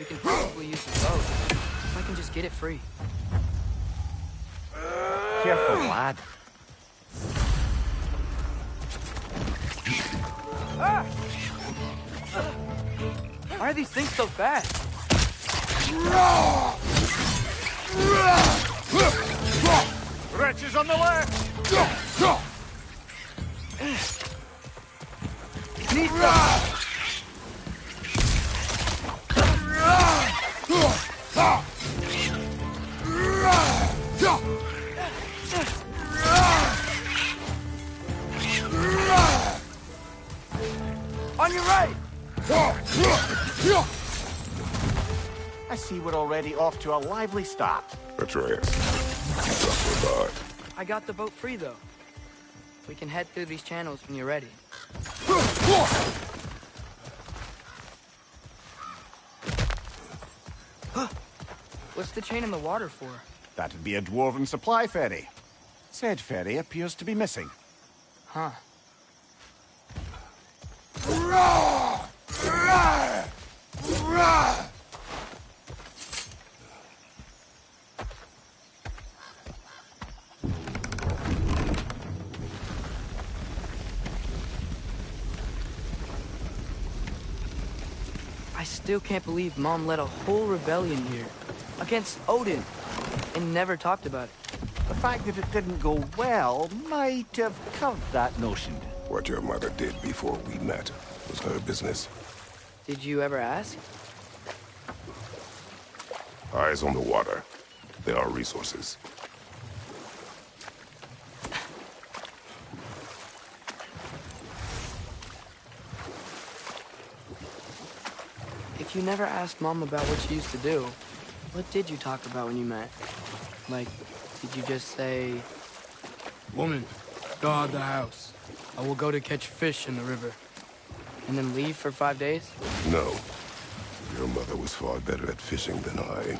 can probably use the boat. If I can just get it free. Careful, lad. Ah! Why are these things so fast? Wretches on the left! Need some. On your right! I see we're already off to a lively start. Atreus, keep up the guard. I got the boat free, though. We can head through these channels when you're ready. What's the chain in the water for? That'd be a dwarven supply ferry. Said ferry appears to be missing. Huh. I still can't believe Mom led a whole rebellion here. Against Odin. And never talked about it. The fact that it didn't go well might have curved that notion. What your mother did before we met was her business. Did you ever ask? Eyes on the water. There are resources. If you never asked Mom about what she used to do, what did you talk about when you met? Like, did you just say, "Woman, guard the house. I will go to catch fish in the river," and then leave for 5 days? No. Your mother was far better at fishing than I.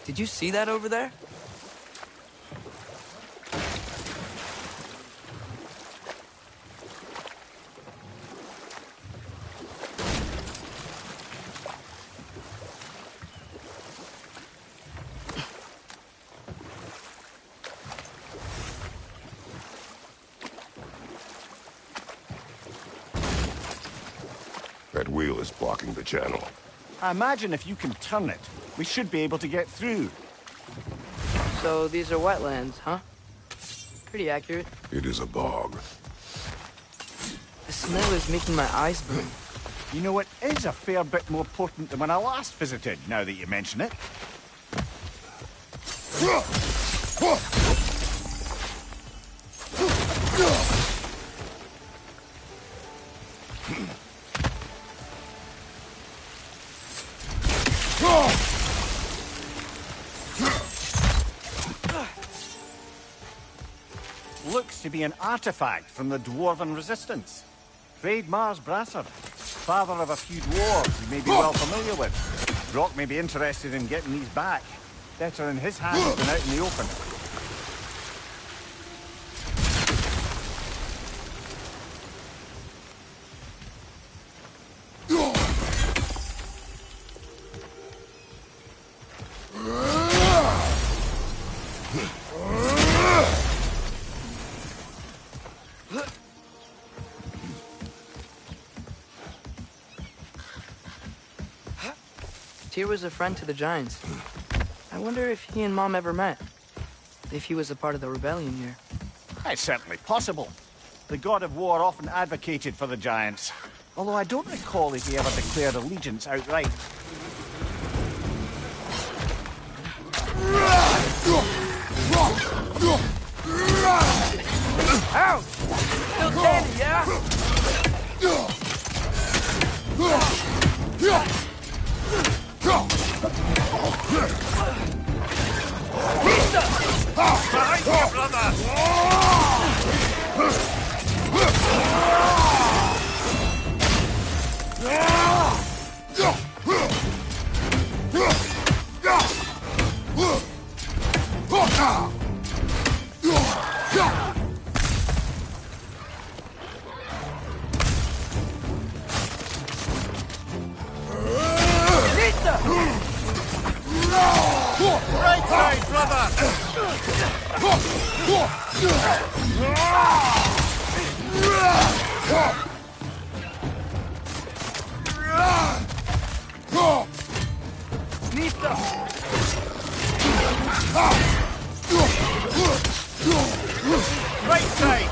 Did you see that over there? That wheel is blocking the channel. I imagine if you can turn it, we should be able to get through. So these are wetlands, huh? Pretty accurate. It is a bog. The smell is making my eyes burn. You know, it is a fair bit more potent than when I last visited, now that you mention it. Looks to be an artifact from the Dwarven Resistance. Trade Mars Brasser, father of a few dwarves you may be well familiar with. Brock may be interested in getting these back. Better in his hands than out in the open. Tyr was a friend to the Giants. I wonder if he and Mom ever met. If he was a part of the rebellion here. It's certainly possible. The god of war often advocated for the Giants. Although I don't recall if he ever declared allegiance outright. Ouch! Still standing, yeah? Behind you, brother! Right side, brother! Right side!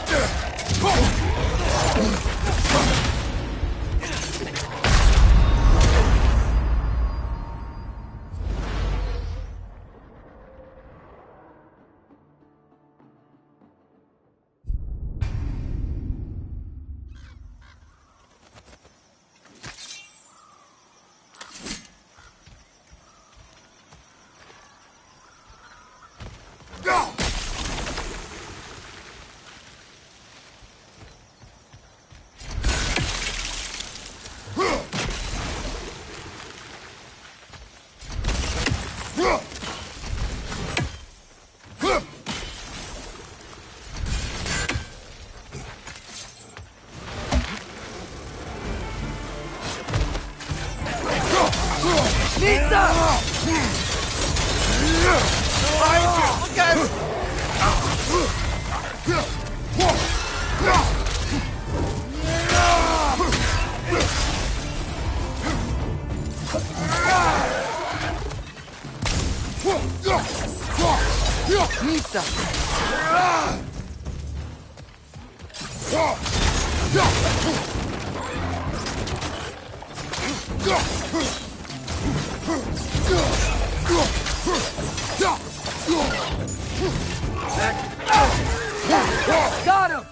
Got him!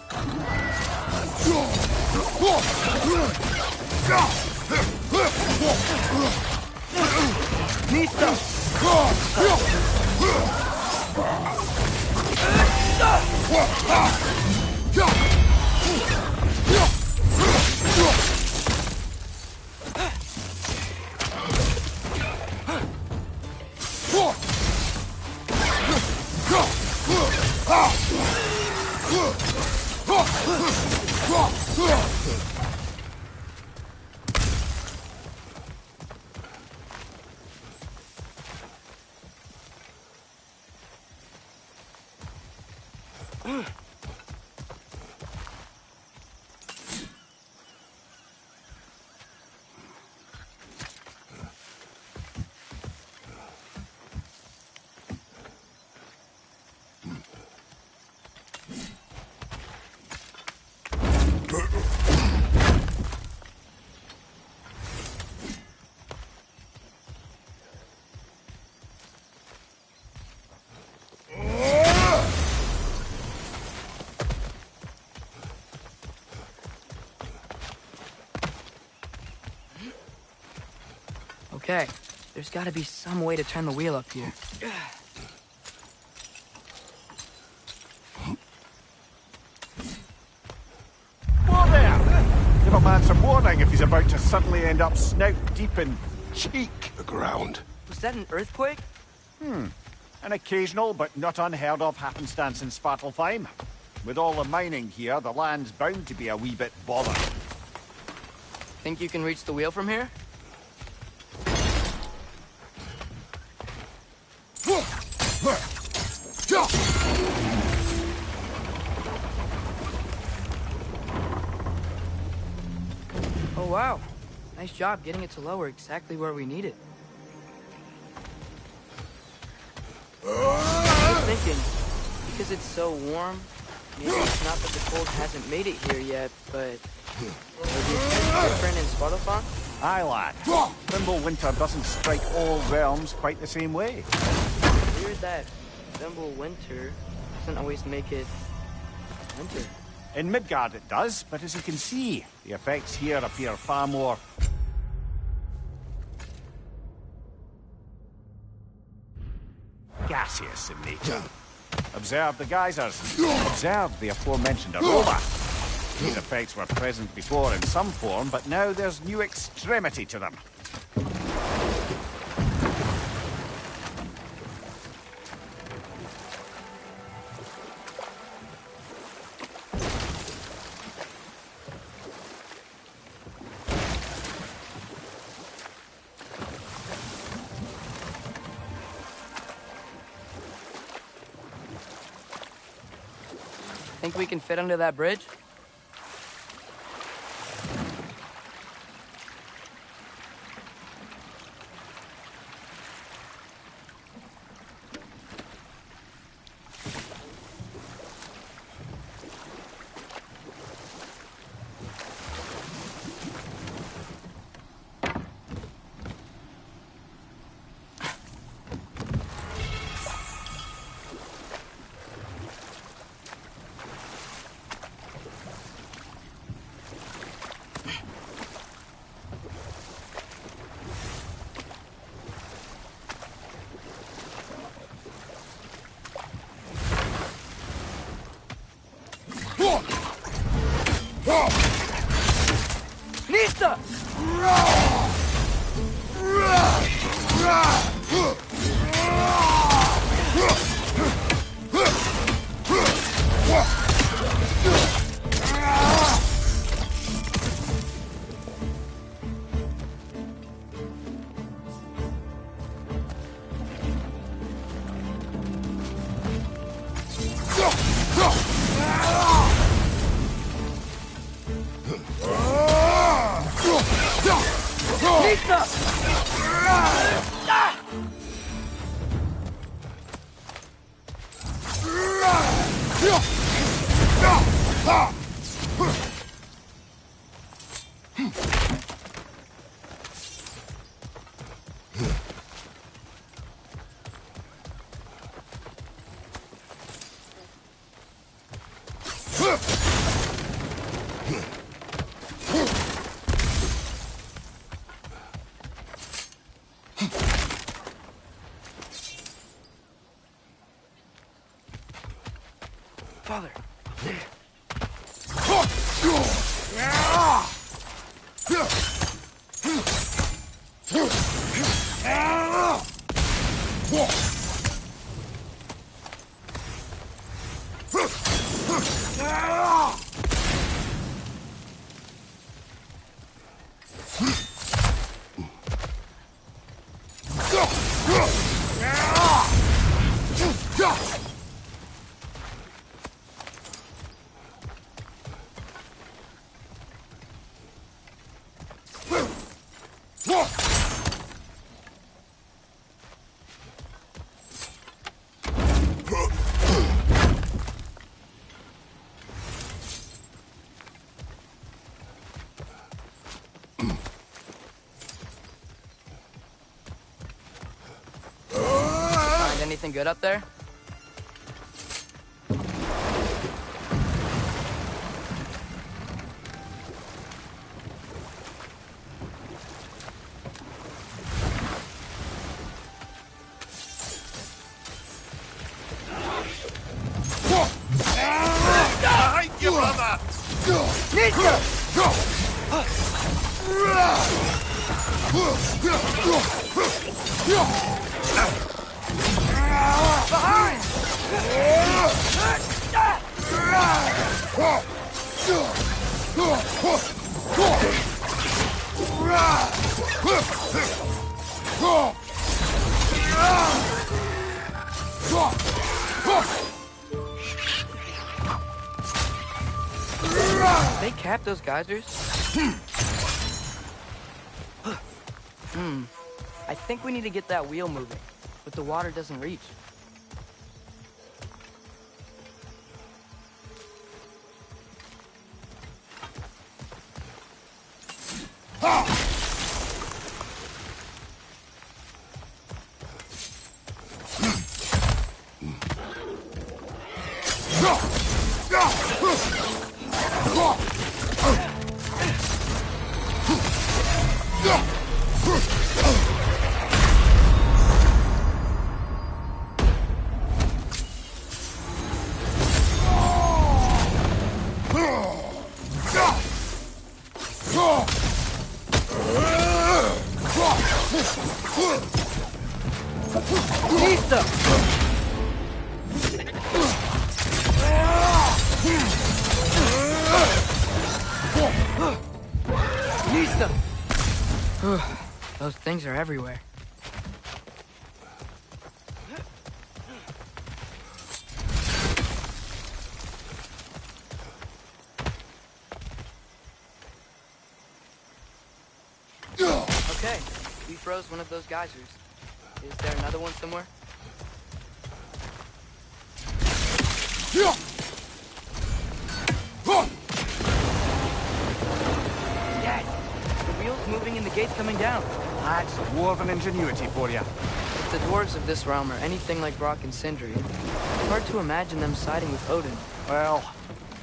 Okay, there's gotta be some way to turn the wheel up here. Whoa there! Give a man some warning if he's about to suddenly end up snout deep in cheek. The ground. Was that an earthquake? An occasional but not unheard of happenstance in Svartalfheim. With all the mining here, the land's bound to be a wee bit bothered. Think you can reach the wheel from here? Oh wow, nice job getting it to lower exactly where we need it. thinking, because it's so warm, maybe it's not that the cold hasn't made it here yet, but maybe it's different in Svartalfheim? Aye, lad. Thimble winter doesn't strike all realms quite the same way. It's weird that Thimble winter doesn't always make it winter. In Midgard it does, but as you can see, the effects here appear far more gaseous in nature. Observe the geysers. Observe the aforementioned aroma. These effects were present before in some form, but now there's new extremity to them. Think we can fit under that bridge? Nista! Father. Anything good up there? Behind you, brother! Behind! They cap those geysers? I think we need to get that wheel moving, but the water doesn't reach. Those things are everywhere. Okay, we froze one of those geysers. Is there another one somewhere? Dad, the wheel's moving and the gate's coming down. That's dwarven ingenuity for you. If the dwarves of this realm are anything like Brock and Sindri, it's hard to imagine them siding with Odin. Well,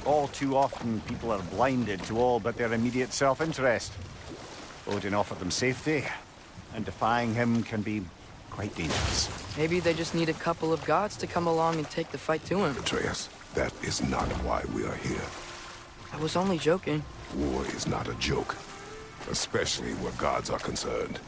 all too often people are blinded to all but their immediate self-interest. Odin offered them safety, and defying him can be quite dangerous. Maybe they just need a couple of gods to come along and take the fight to him. Atreus, that is not why we are here. I was only joking. War is not a joke, especially where gods are concerned.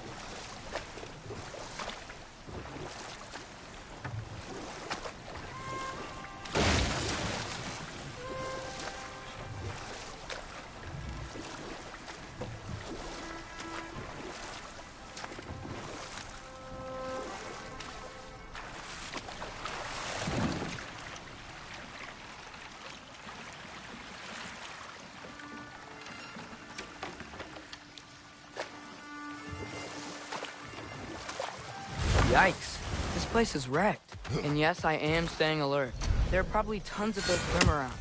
Yikes. This place is wrecked. And yes, I am staying alert. There are probably tons of those Grim around.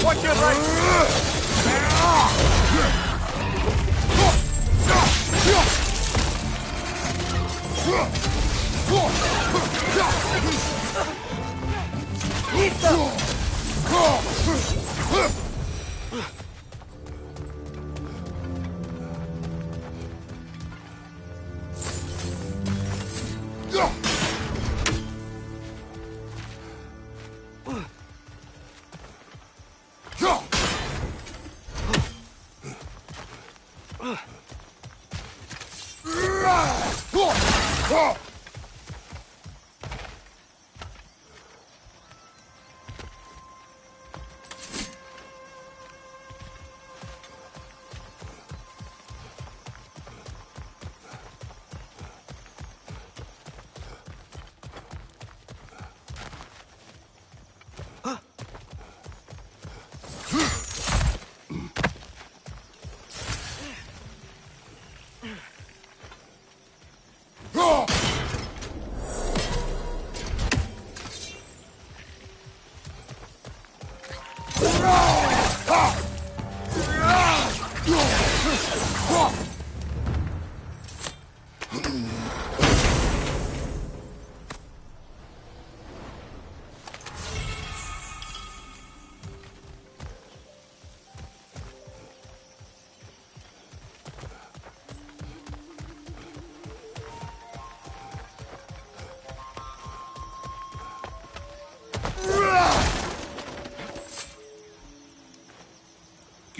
Watch your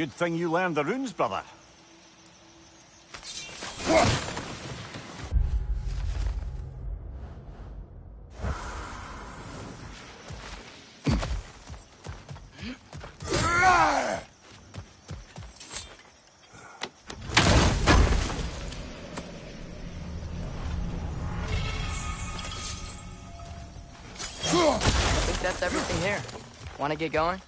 Good thing you learned the runes, brother. think that's everything here. Want to get going?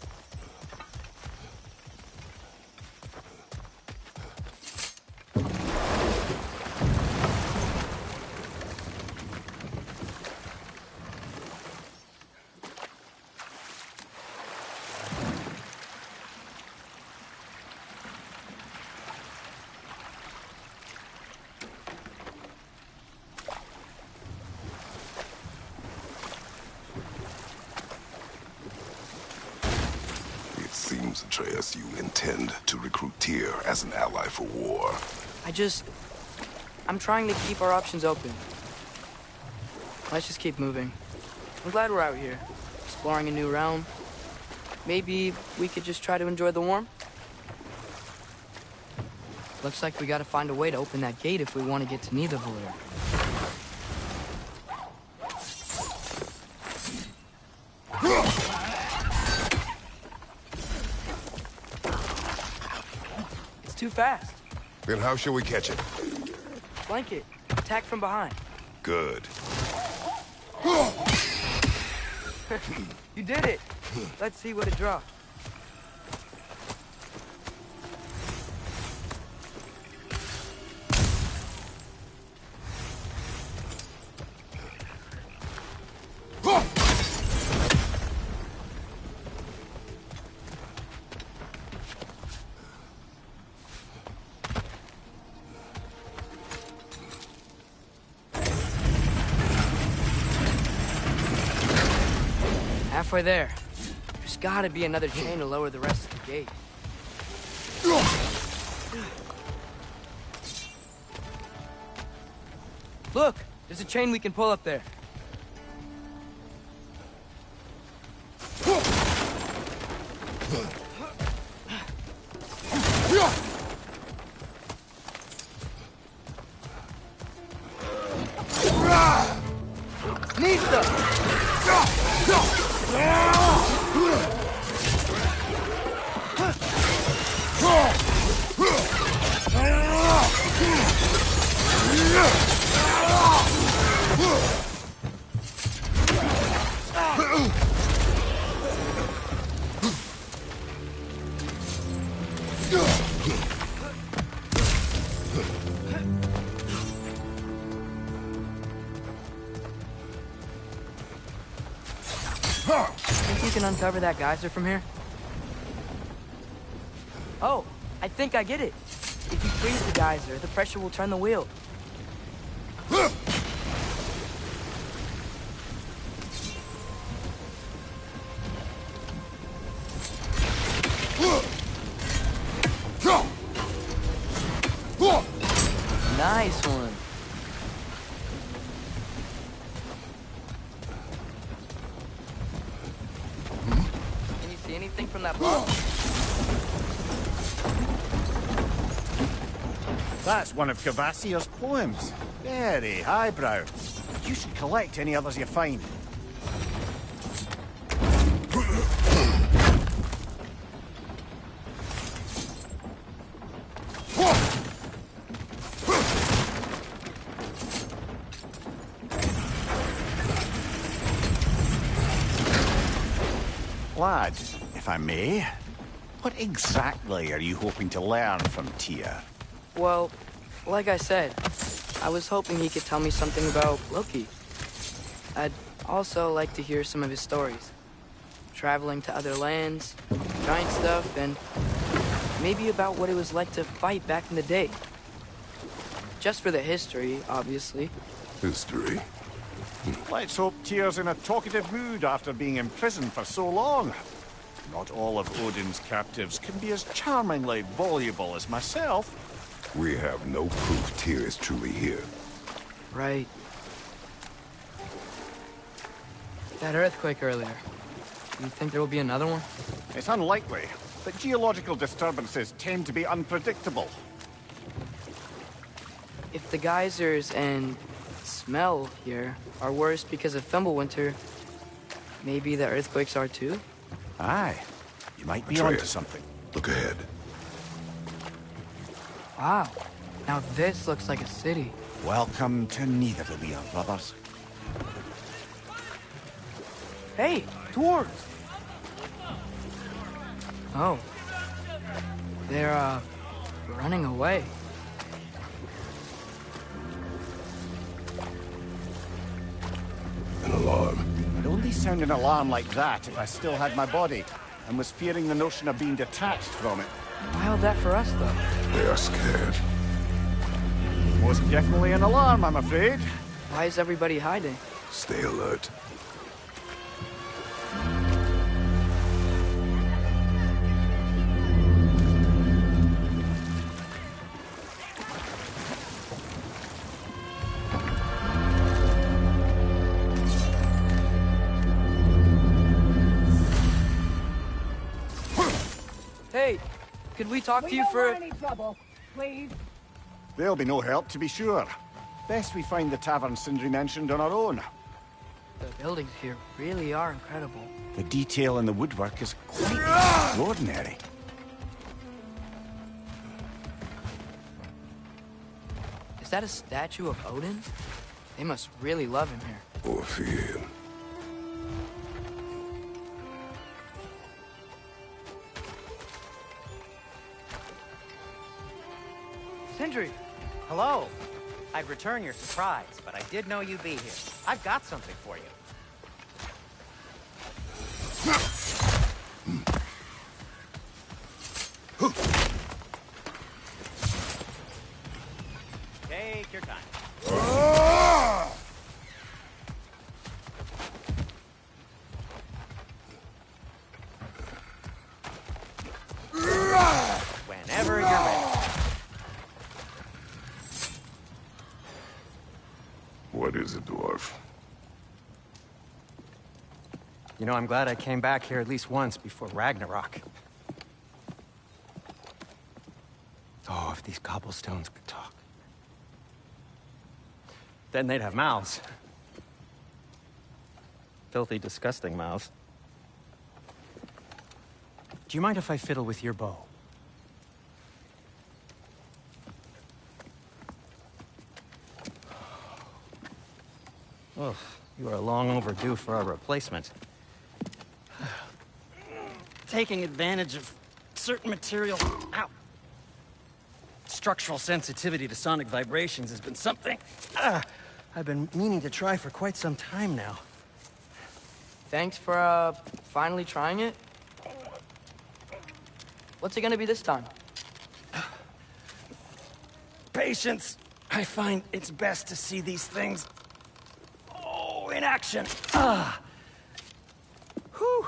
Seems, Atreus, you intend to recruit Tyr as an ally for war. I'm trying to keep our options open. Let's just keep moving. I'm glad we're out here, exploring a new realm. Maybe we could just try to enjoy the warmth? Looks like we gotta find a way to open that gate if we want to get to Nidavellir. Too fast. Then how shall we catch it? Flank it. Attack from behind. Good. You did it. Let's see what it drops. Halfway there. There's gotta be another chain to lower the rest of the gate. Look! There's a chain we can pull up there. Think we can uncover that geyser from here? Oh, I think I get it. If you freeze the geyser, the pressure will turn the wheel. Nice one. Can you see anything from that block? That's one of Kvasir's poems. Very highbrow. You should collect any others you find. Lad, if I may, what exactly are you hoping to learn from Tyr? Well, like I said, I was hoping he could tell me something about Loki. I'd also like to hear some of his stories. Traveling to other lands, giant stuff, and maybe about what it was like to fight back in the day. Just for the history, obviously. History? Let's hope Tyr's in a talkative mood after being imprisoned for so long. Not all of Odin's captives can be as charmingly voluble as myself. We have no proof Tyr is truly here. Right. That earthquake earlier. Do you think there will be another one? It's unlikely, but geological disturbances tend to be unpredictable. If the geysers and smell here are worse because of Fimbulwinter, maybe the earthquakes are too? Aye. You might be Atreus, onto something. Look ahead. Wow. Now this looks like a city. Welcome to Nidavellir, brothers. Hey, dwarves! Oh. They're, running away. An alarm. I'd only sound an alarm like that if I still had my body, and was fearing the notion of being detached from it. Why all that for us, though? They are scared. Most definitely an alarm, I'm afraid. Why is everybody hiding? Stay alert. Hey, could we talk to you don't for... want any trouble, please. There'll be no help, to be sure. Best we find the tavern Sindri mentioned on our own. The buildings here really are incredible. The detail in the woodwork is quite extraordinary. Is that a statue of Odin? They must really love him here. Or fear him. Sindri! Hello. I'd return your surprise, but I did know you'd be here. I've got something for you. Take your time. Whenever you're ready. What is it, dwarf? You know, I'm glad I came back here at least once before Ragnarok. Oh, if these cobblestones could talk. Then they'd have mouths. Filthy, disgusting mouths. Do you mind if I fiddle with your bow? Oh, you are long overdue for a replacement. Taking advantage of certain material... Ow! Structural sensitivity to sonic vibrations has been something I've been meaning to try for quite some time now. Thanks for, finally trying it. What's it gonna be this time? Patience. I find it's best to see these things... in action. Whew.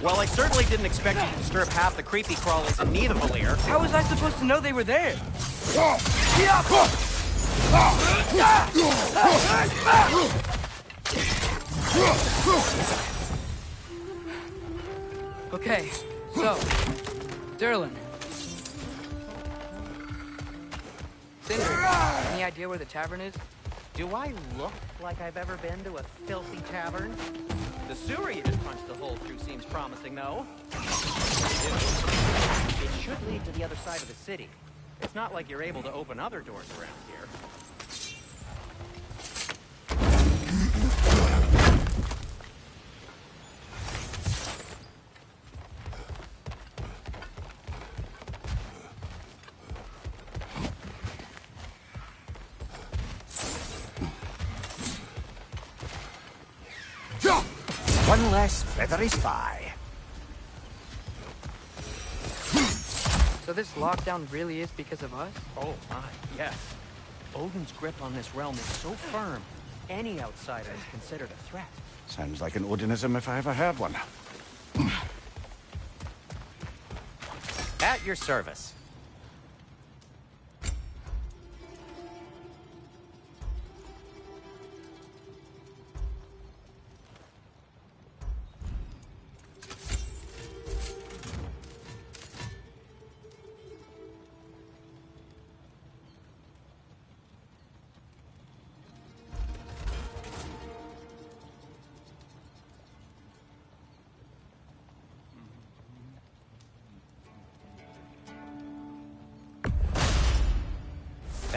Well, I certainly didn't expect you to disturb half the creepy crawlies in Nidavellir. How was I supposed to know they were there? Okay, so, Durlin. Sindri, any idea where the tavern is? Do I look like I've ever been to a filthy tavern? The sewer you just punched a hole through seems promising, though. It should lead to the other side of the city. It's not like you're able to open other doors around here. One less feathery spy. So this lockdown really is because of us? Oh my, yes. Odin's grip on this realm is so firm, any outsider is considered a threat. Sounds like an Odinism if I ever heard one. At your service.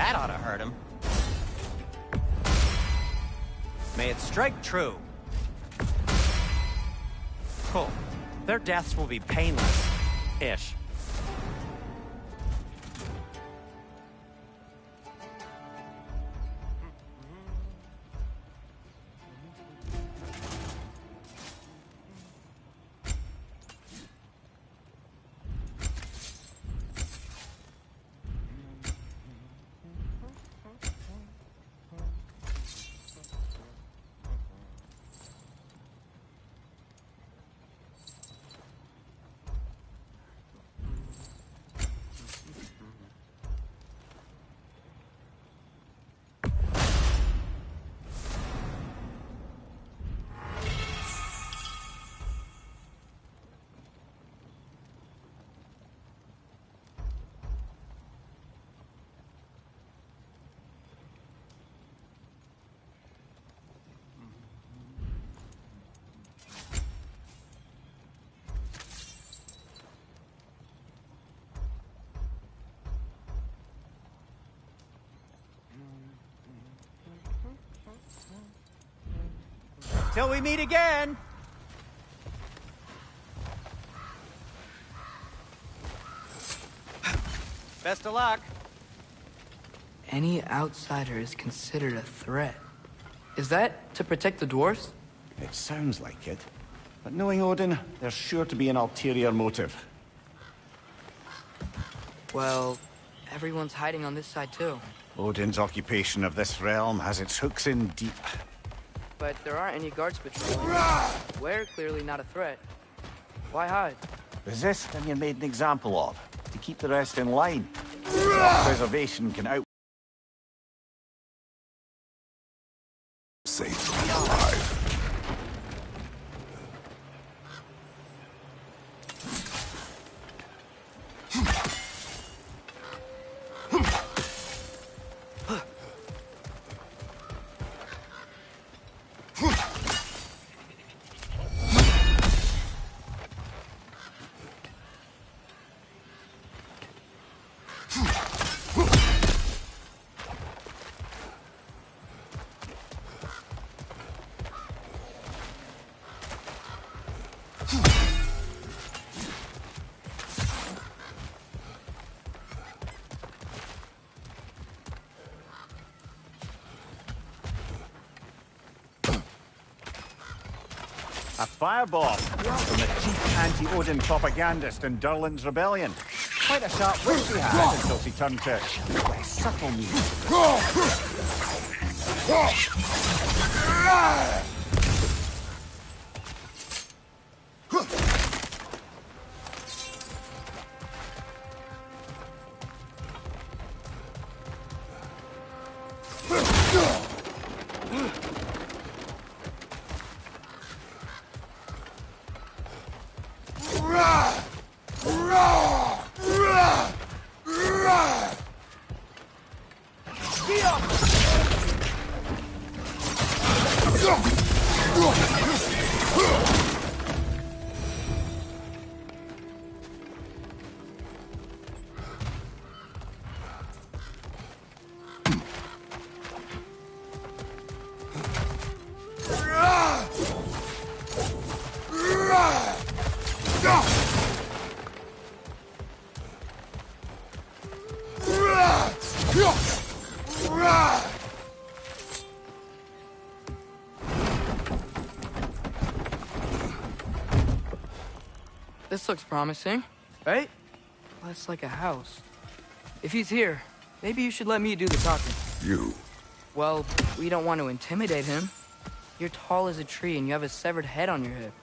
That ought to hurt him. May it strike true. Cool. Their deaths will be painless-ish. Till we meet again! Best of luck. Any outsider is considered a threat. Is that to protect the dwarves? It sounds like it. But knowing Odin, there's sure to be an ulterior motive. Well, everyone's hiding on this side too. Odin's occupation of this realm has its hooks in deep. But there aren't any guards patrolling. We're clearly not a threat. Why hide? Resist and you're made an example of, to keep the rest in line. Preservation can out... Safely alive. A fireball from the cheap anti-Odin propagandist in Durlin's rebellion. Quite a sharp wit she had until she turned to subtle means. This looks promising, right? Less like a house. If he's here, maybe you should let me do the talking. You. Well, we don't want to intimidate him. You're tall as a tree and you have a severed head on your hip.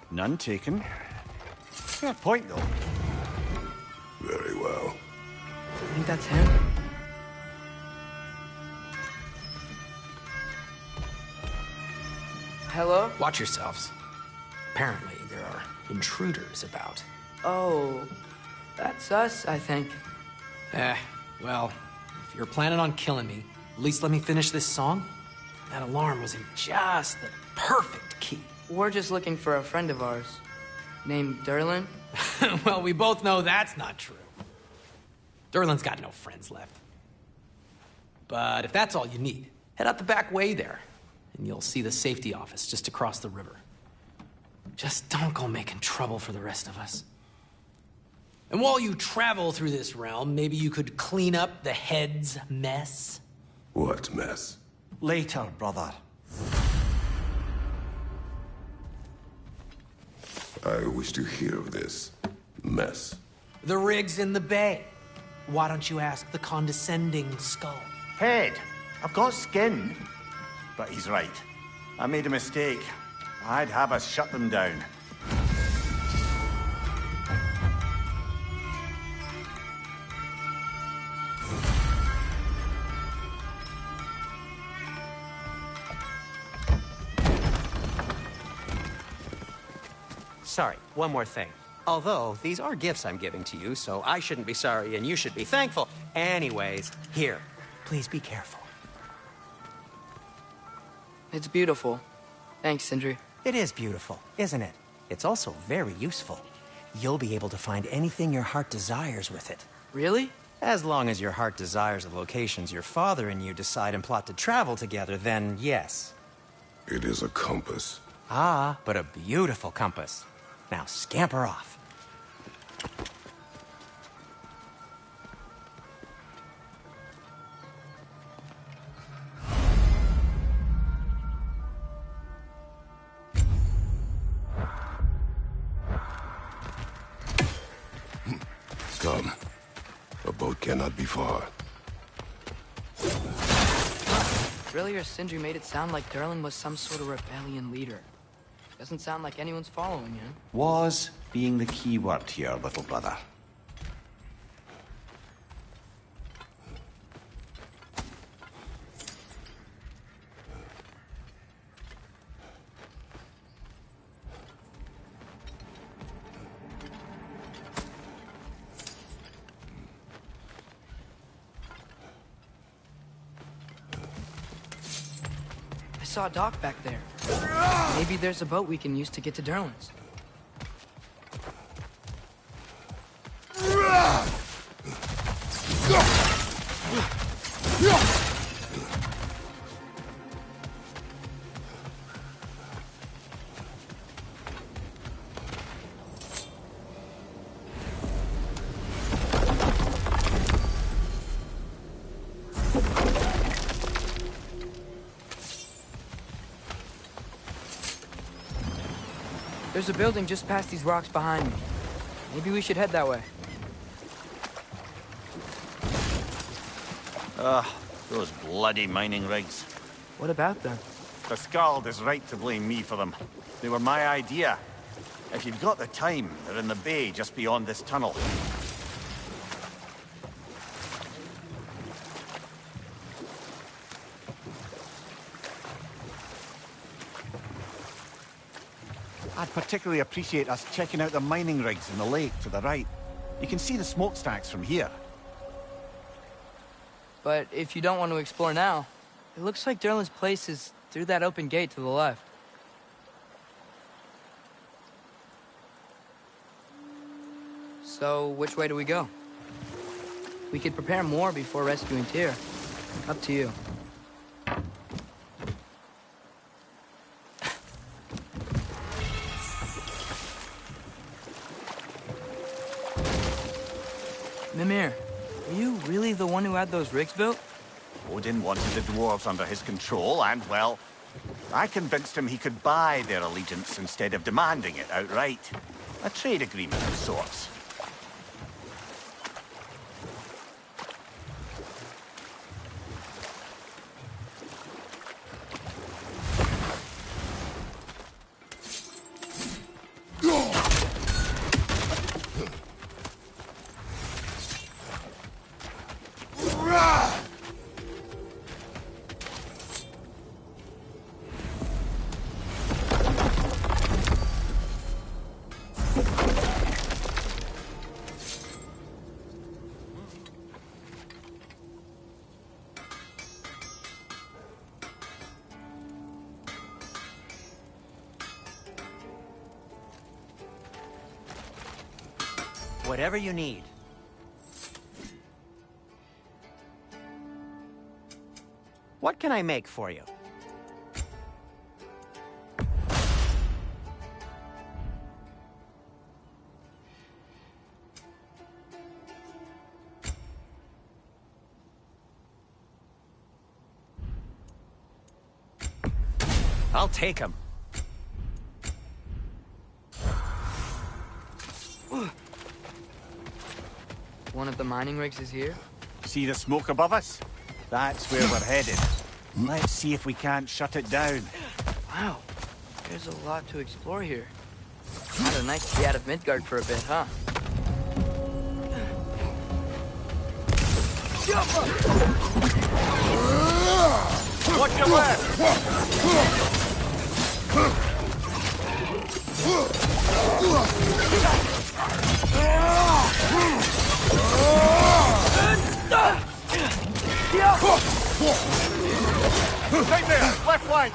None taken. Fair point, though. Very well. I think that's him. Hello? Watch yourselves. Apparently, there are intruders about. Oh, that's us, I think. Well, if you're planning on killing me, at least let me finish this song. That alarm was in just the perfect key. We're just looking for a friend of ours, named Durlin. Well, we both know that's not true. Durlin's got no friends left. But if that's all you need, head out the back way there, and you'll see the safety office just across the river. Just don't go making trouble for the rest of us. And while you travel through this realm, maybe you could clean up the head's mess? What mess? Later, brother. I wish to hear of this mess. The rig's in the bay. Why don't you ask the condescending skull? Head, I've got skin. But he's right. I made a mistake. I'd have us shut them down. Sorry, one more thing. Although, these are gifts I'm giving to you, so I shouldn't be sorry and you should be thankful. Anyways, here, please be careful. It's beautiful. Thanks, Sindri. It is beautiful, isn't it? It's also very useful. You'll be able to find anything your heart desires with it. Really? As long as your heart desires the locations your father and you decide and plot to travel together, then yes. It is a compass. Ah, but a beautiful compass. Now scamper off. Come. A boat cannot be far. Earlier, Sindri made it sound like Durlin was some sort of rebellion leader. Doesn't sound like anyone's following him. Was being the key word here, little brother. I saw a dock back there. Maybe there's a boat we can use to get to Durlin's. There's a building just past these rocks behind me. Maybe we should head that way. Those bloody mining rigs. What about them? The Skald is right to blame me for them. They were my idea. If you've got the time, they're in the bay just beyond this tunnel. I'd particularly appreciate us checking out the mining rigs in the lake to the right. You can see the smokestacks from here. But if you don't want to explore now, it looks like Durlin's place is through that open gate to the left. So, which way do we go? We could prepare more before rescuing Tyr. Up to you. Mimir, are you really the one who had those rigs built? Odin wanted the dwarves under his control, and, well, I convinced him he could buy their allegiance instead of demanding it outright. A trade agreement of sorts. Whatever you need. What can I make for you? I'll take him. One of the mining rigs is here? See the smoke above us? That's where we're headed. Let's see if we can't shut it down. Wow, there's a lot to explore here. Kinda nice to be out of Midgard for a bit, huh? Watch your left! Right there! Left flank!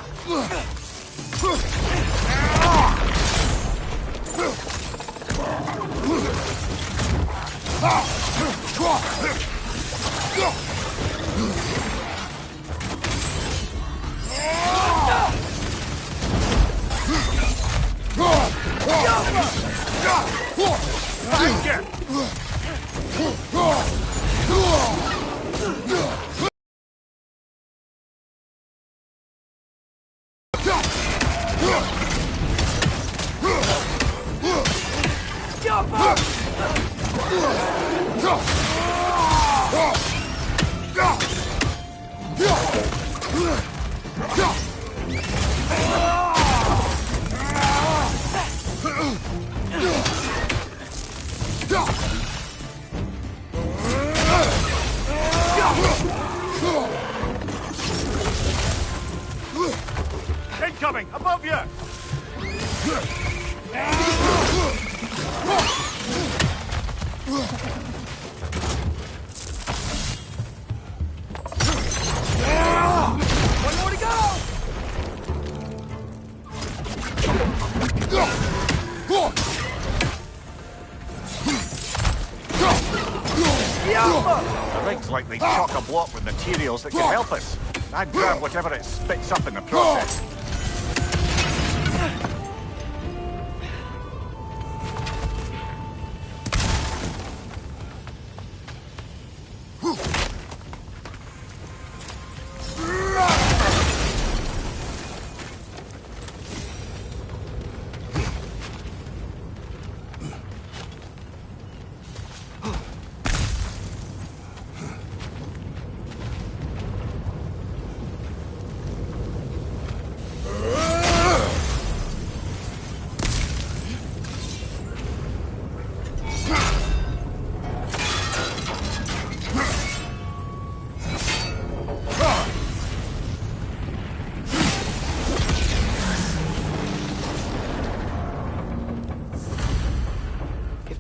Incoming! Above you! One more to go! The rig's like they chock a block with materials that could help us. I'd grab whatever it spits up in the process.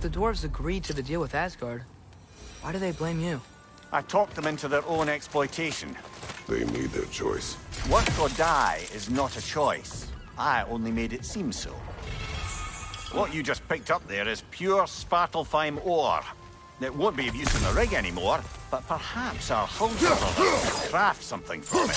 The dwarves agreed to the deal with Asgard. Why do they blame you? I talked them into their own exploitation. They made their choice. Work or die is not a choice. I only made it seem so. What you just picked up there is pure Svartalfheim ore. It won't be of use in the rig anymore, but perhaps our hull builder could craft something from it.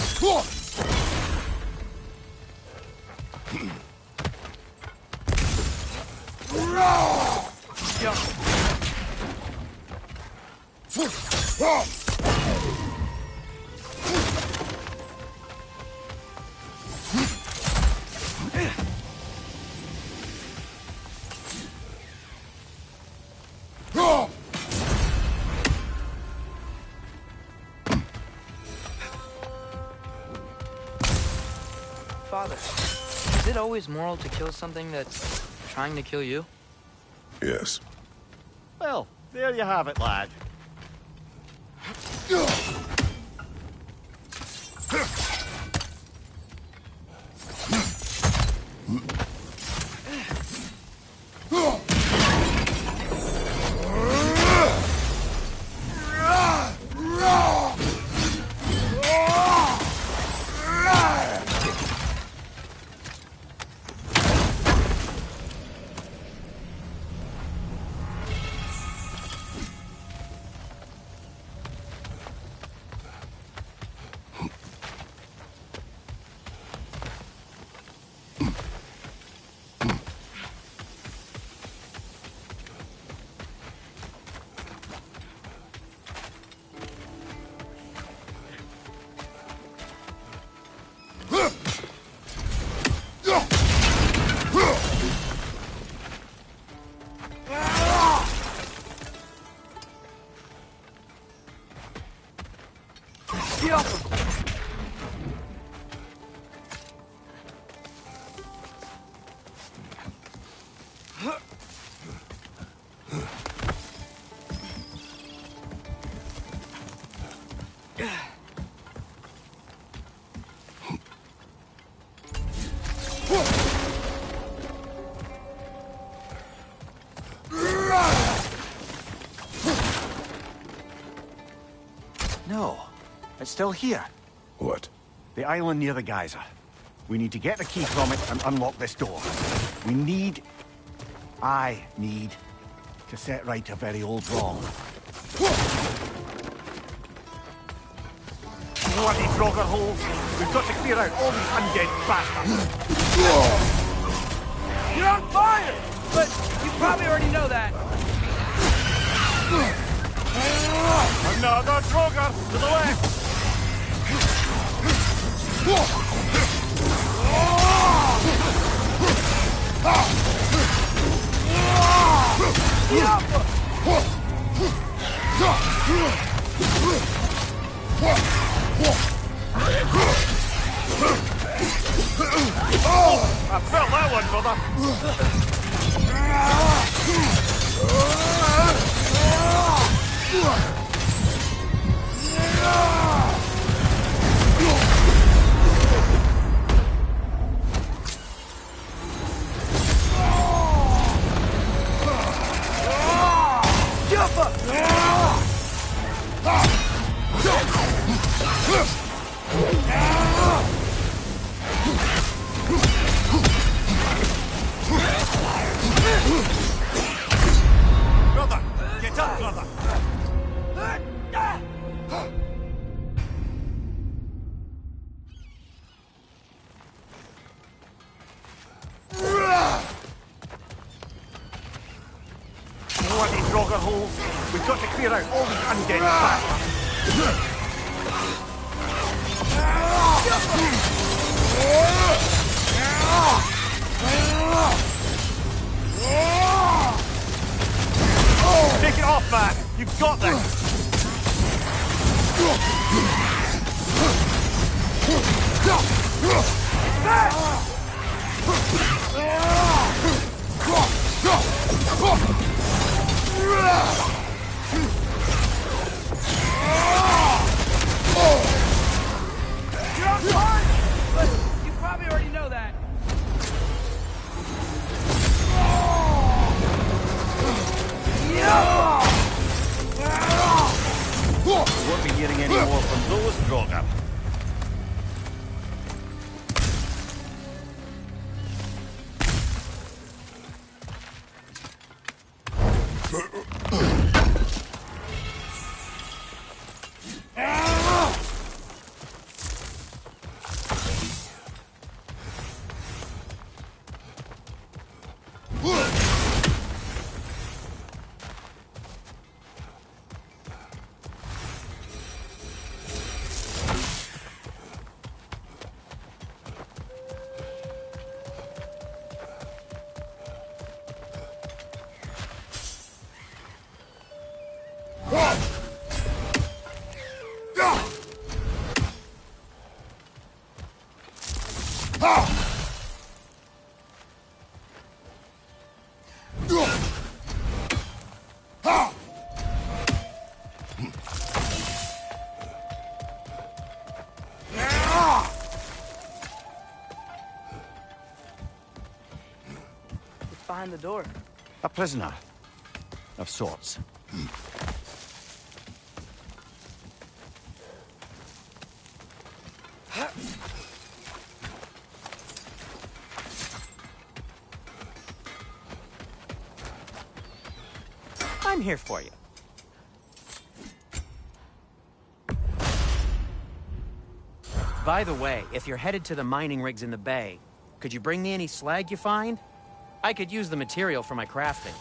Father, is it always moral to kill something that's trying to kill you? Yes. Well, there you have it, lad. Get off him! No, it's still here. What? The island near the geyser. We need to get the key from it and unlock this door. I need to set right a very old wrong. Bloody Draugr holes! We've got to clear out all these undead bastards! You're on fire! But you probably already know that. Another Draugr to the left! I felt that one, brother! Brother! Get up, brother! Bloody Draugr holes! We've got to clear out all these undead bastards! Take it off, man! You've got this! You're on fire! But you probably already know that. We won't be hearing any more from those Draugr. Behind the door. A prisoner. Of sorts. I'm here for you. By the way, if you're headed to the mining rigs in the bay, could you bring me any slag you find? I could use the material for my crafting.